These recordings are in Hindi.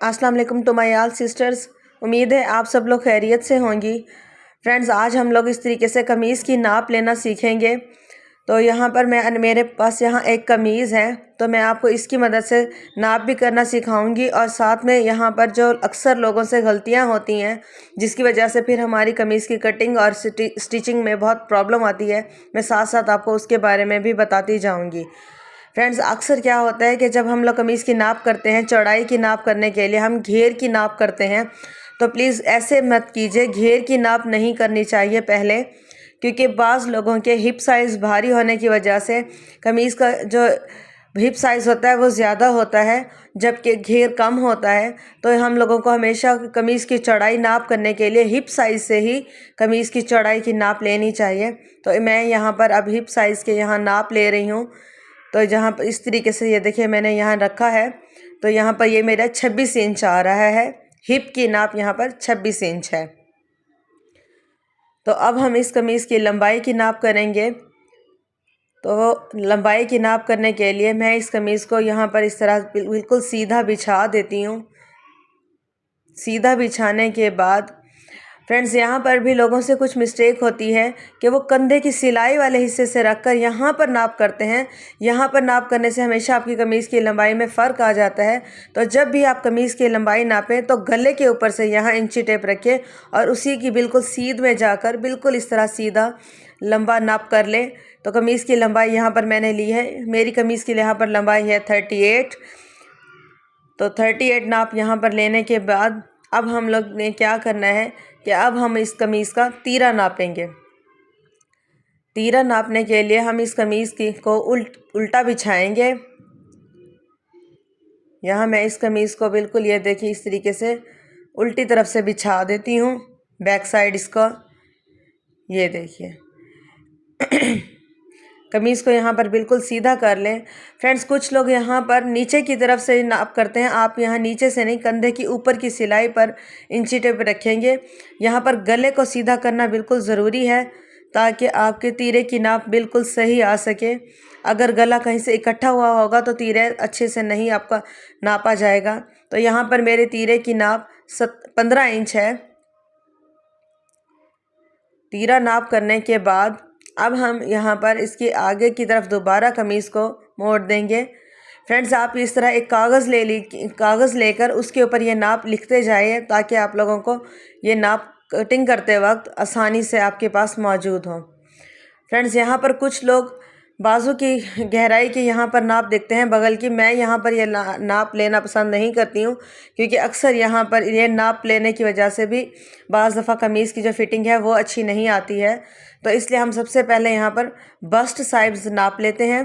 अस्सलाम वालेकुम टू माय ऑल सिस्टर्स। उम्मीद है आप सब लोग खैरियत से होंगी। फ्रेंड्स, आज हम लोग इस तरीके से कमीज़ की नाप लेना सीखेंगे। तो यहाँ पर मेरे पास यहाँ एक कमीज़ है, तो मैं आपको इसकी मदद से नाप भी करना सिखाऊंगी और साथ में यहाँ पर जो अक्सर लोगों से गलतियाँ होती हैं जिसकी वजह से फिर हमारी कमीज़ की कटिंग और स्टिचिंग में बहुत प्रॉब्लम आती है, मैं साथ साथ आपको उसके बारे में भी बताती जाऊँगी। फ्रेंड्स, अक्सर क्या होता है कि जब हम लोग कमीज़ की नाप करते हैं, चौड़ाई की नाप करने के लिए हम घेर की नाप करते हैं, तो प्लीज़ ऐसे मत कीजिए। घेर की नाप नहीं करनी चाहिए पहले, क्योंकि बाज़ लोगों के हिप साइज़ भारी होने की वजह से कमीज़ का जो हिप साइज़ होता है वो ज़्यादा होता है, जबकि घेर कम होता है। तो हम लोगों को हमेशा कमीज़ की चौड़ाई नाप करने के लिए हिप साइज़ से ही कमीज़ की चौड़ाई की नाप लेनी चाहिए। तो मैं यहाँ पर अब हिप साइज़ के यहाँ नाप ले रही हूँ। तो जहाँ पर इस तरीके से ये देखिए मैंने यहाँ रखा है, तो यहाँ पर ये मेरा 26 इंच आ रहा है। हिप की नाप यहाँ पर 26 इंच है। तो अब हम इस कमीज़ की लंबाई की नाप करेंगे। तो लंबाई की नाप करने के लिए मैं इस कमीज़ को यहाँ पर इस तरह बिल्कुल सीधा बिछा देती हूँ। सीधा बिछाने के बाद फ्रेंड्स, यहाँ पर भी लोगों से कुछ मिस्टेक होती है कि वो कंधे की सिलाई वाले हिस्से से रखकर यहाँ पर नाप करते हैं। यहाँ पर नाप करने से हमेशा आपकी कमीज़ की लंबाई में फ़र्क आ जाता है। तो जब भी आप कमीज़ की लंबाई नापें तो गले के ऊपर से यहाँ इंची टेप रखें और उसी की बिल्कुल सीध में जाकर बिल्कुल इस तरह सीधा लंबा नाप कर लें। तो कमीज़ की लंबाई यहाँ पर मैंने ली है, मेरी कमीज़ की यहाँ पर लंबाई है 38। तो 38 नाप यहाँ पर लेने के बाद अब हम लोग ने क्या करना है कि अब हम इस कमीज़ का तीरा नापेंगे। तीरा नापने के लिए हम इस कमीज़ की को उल्टा बिछाएंगे। यहाँ मैं इस कमीज़ को बिल्कुल ये देखिए इस तरीके से उल्टी तरफ से बिछा देती हूँ, बैक साइड इसका ये देखिए। कमीज़ को यहाँ पर बिल्कुल सीधा कर लें। फ्रेंड्स, कुछ लोग यहाँ पर नीचे की तरफ से नाप करते हैं, आप यहाँ नीचे से नहीं, कंधे की ऊपर की सिलाई पर इंची टेप रखेंगे। यहाँ पर गले को सीधा करना बिल्कुल ज़रूरी है ताकि आपके तीरे की नाप बिल्कुल सही आ सके। अगर गला कहीं से इकट्ठा हुआ होगा तो तीरे अच्छे से नहीं आपका नापा जाएगा। तो यहाँ पर मेरे तीरे की नाप 15 इंच है। तीरा नाप करने के बाद अब हम यहाँ पर इसकी आगे की तरफ दोबारा कमीज़ को मोड़ देंगे। फ्रेंड्स, आप इस तरह एक कागज़ लेकर उसके ऊपर ये नाप लिखते जाइए ताकि आप लोगों को ये नाप कटिंग करते वक्त आसानी से आपके पास मौजूद हो। फ्रेंड्स, यहाँ पर कुछ लोग बाजू की गहराई की यहाँ पर नाप देखते हैं बगल की। मैं यहाँ पर ये नाप लेना पसंद नहीं करती हूँ, क्योंकि अक्सर यहाँ पर ये नाप लेने की वजह से भी बाज़ दफ़ा कमीज़ की जो फिटिंग है वो अच्छी नहीं आती है। तो इसलिए हम सबसे पहले यहाँ पर बस्ट साइज़ नाप लेते हैं।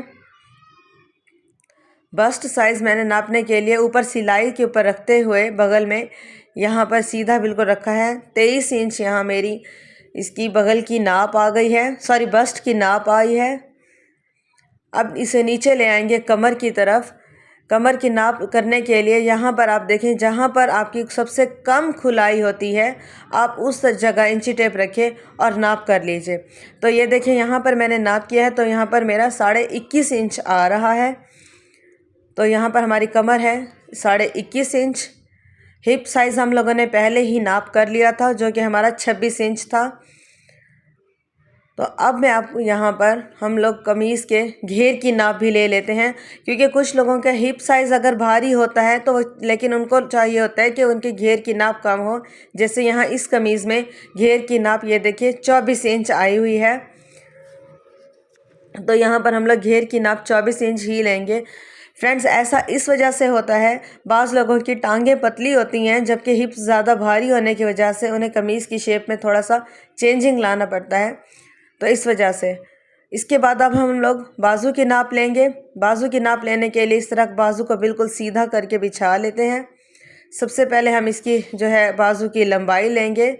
बस्ट साइज़ मैंने नापने के लिए ऊपर सिलाई के ऊपर रखते हुए बगल में यहाँ पर सीधा बिल्कुल रखा है। 23 इंच यहाँ मेरी इसकी बगल की नाप आ गई है, सॉरी बस्ट की नाप आई है। अब इसे नीचे ले आएंगे कमर की तरफ। कमर की नाप करने के लिए यहाँ पर आप देखें, जहाँ पर आपकी सबसे कम खुलाई होती है आप उस जगह इंची टेप रखें और नाप कर लीजिए। तो ये देखें यहाँ पर मैंने नाप किया है, तो यहाँ पर मेरा 21.5 इंच आ रहा है। तो यहाँ पर हमारी कमर है 21.5 इंच। हिप साइज़ हम लोगों ने पहले ही नाप कर लिया था जो कि हमारा 26 इंच था। तो अब मैं आपको यहाँ पर हम लोग कमीज़ के घेर की नाप भी ले लेते हैं, क्योंकि कुछ लोगों का हिप साइज़ अगर भारी होता है तो लेकिन उनको चाहिए होता है कि उनके घेर की नाप कम हो। जैसे यहाँ इस कमीज़ में घेर की नाप ये देखिए 24 इंच आई हुई है। तो यहाँ पर हम लोग घेर की नाप 24 इंच ही लेंगे। फ्रेंड्स, ऐसा इस वजह से होता है, बाज़ लोगों की टांगें पतली होती हैं जबकि हिप्स ज़्यादा भारी होने की वजह से उन्हें कमीज़ की शेप में थोड़ा सा चेंजिंग लाना पड़ता है। तो इस वजह से इसके बाद अब हम लोग बाजू की नाप लेंगे। बाजू की नाप लेने के लिए इस तरह बाजू को बिल्कुल सीधा करके बिछा लेते हैं। सबसे पहले हम इसकी जो है बाजू की लंबाई लेंगे।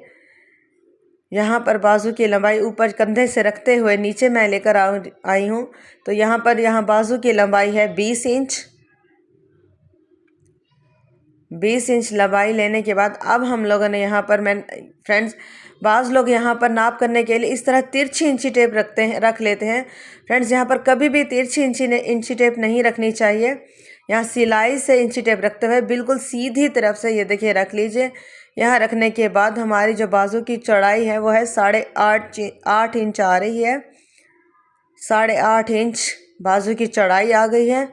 यहाँ पर बाजू की लंबाई ऊपर कंधे से रखते हुए नीचे मैं लेकर आई हूँ। तो यहाँ बाजू की लंबाई है 20 इंच। 20 इंच लंबाई लेने के बाद अब हम लोगों ने यहाँ पर फ्रेंड्स, बाज़ लोग यहाँ पर नाप करने के लिए इस तरह तिरछी इंची टेप रख लेते हैं। फ्रेंड्स, यहाँ पर कभी भी तिरछी इंची टेप नहीं रखनी चाहिए, यहाँ सिलाई से इंची टेप रखते हुए बिल्कुल सीधी तरफ से ये देखिए रख लीजिए। यहाँ रखने के बाद हमारी जो बाजू की चौड़ाई है वो है 8.5 इंच आ रही है। 8.5 इंच बाजू की चौड़ाई आ गई है।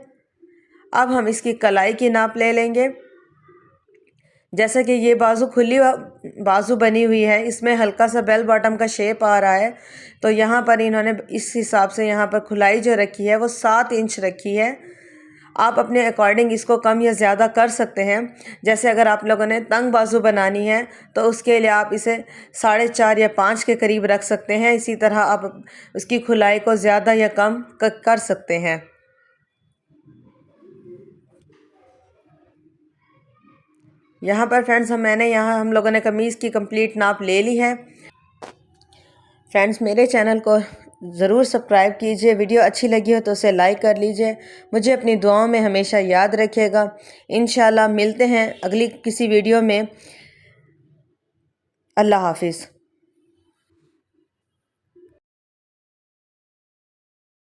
अब हम इसकी कलाई की नाप ले लेंगे। जैसे कि ये बाजू खुली बाजू बनी हुई है, इसमें हल्का सा बेल बॉटम का शेप आ रहा है, तो यहाँ पर इन्होंने इस हिसाब से यहाँ पर खुलाई जो रखी है वो 7 इंच रखी है। आप अपने अकॉर्डिंग इसको कम या ज़्यादा कर सकते हैं। जैसे अगर आप लोगों ने तंग बाजू बनानी है तो उसके लिए आप इसे 4.5 या 5 के करीब रख सकते हैं। इसी तरह आप उसकी खुलाई को ज़्यादा या कम कर सकते हैं। यहाँ पर फ्रेंड्स हम लोगों ने कमीज़ की कंप्लीट नाप ले ली है। फ्रेंड्स मेरे चैनल को ज़रूर सब्सक्राइब कीजिए। वीडियो अच्छी लगी हो तो उसे लाइक कर लीजिए। मुझे अपनी दुआओं में हमेशा याद रखिएगा। इंशाल्लाह मिलते हैं अगली किसी वीडियो में। अल्लाह हाफिज़।